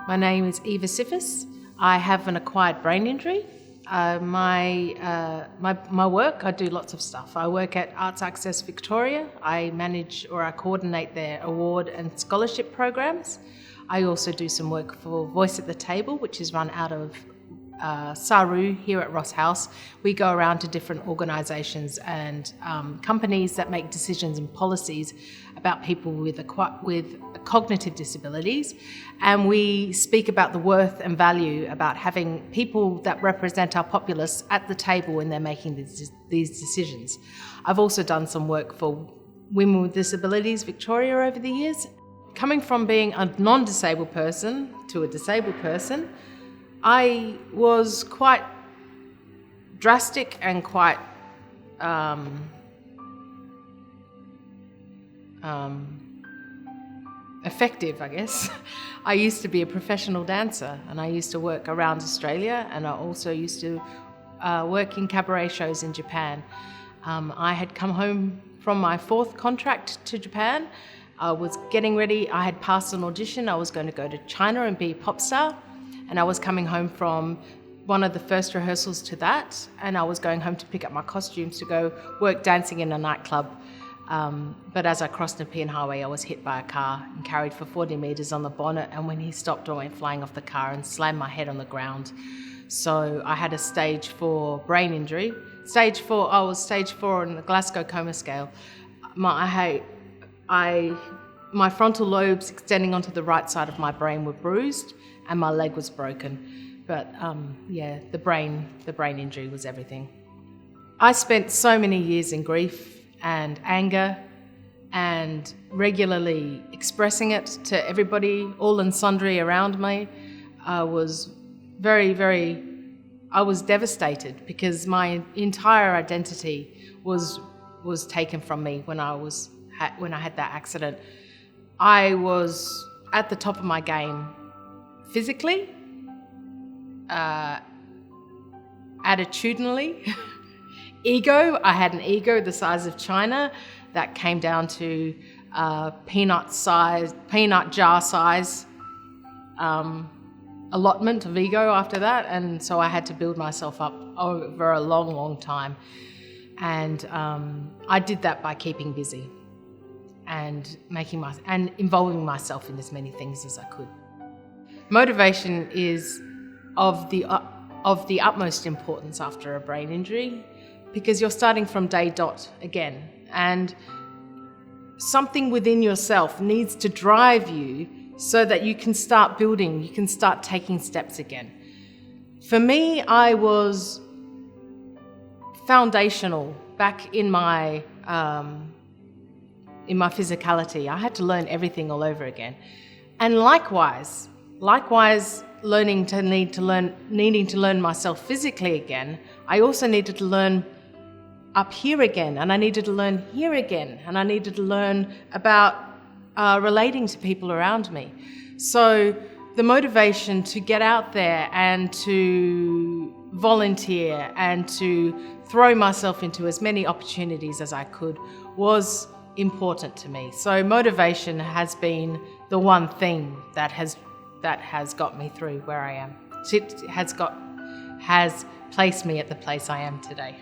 My name is Eva I have an acquired brain injury. My work, I do lots of stuff. I work at Arts Access Victoria. I manage or I coordinate their award and scholarship programs. I also do some work for Voice at the Table, which is run out of Saru here at Ross House. We go around to different organisations and companies that make decisions and policies about people with cognitive disabilities, and we speak about the worth and value about having people that represent our populace at the table when they're making these decisions. I've also done some work for Women with Disabilities Victoria over the years. Coming from being a non-disabled person to a disabled person, I was quite drastic and quite effective, I guess. I used to be a professional dancer and I used to work around Australia, and I also used to work in cabaret shows in Japan. I had come home from my 4th contract to Japan. I was getting ready. I had passed an audition. I was going to go to China and be a pop star. And I was coming home from one of the first rehearsals to that, and I was going home to pick up my costumes to go work dancing in a nightclub. But as I crossed the Nepean Highway, I was hit by a car and carried for 40 metres on the bonnet, and when he stopped, I went flying off the car and slammed my head on the ground. So I had a stage 4 brain injury. I was stage 4 on the Glasgow coma scale. My frontal lobes extending onto the right side of my brain were bruised, and my leg was broken. But the brain injury was everything. I spent so many years in grief and anger and regularly expressing it to everybody, all and sundry around me. I was devastated because my entire identity was taken from me when I had that accident. I was at the top of my game physically, attitudinally, ego. I had an ego the size of China that came down to peanut jar size allotment of ego after that, and so I had to build myself up over a long time, and I did that by keeping busy and involving myself in as many things as I could. Motivation is of the utmost importance after a brain injury, because you're starting from day dot again, and something within yourself needs to drive you so that you can start building, you can start taking steps again. For me, I was foundational back in my physicality. I had to learn everything all over again. And likewise, needing to learn myself physically again, I also needed to learn up here again, and I needed to learn here again, and I needed to learn about relating to people around me. So the motivation to get out there and to volunteer and to throw myself into as many opportunities as I could was important to me. So motivation has been the one thing that has got me through where I am. It has placed me at the place I am today.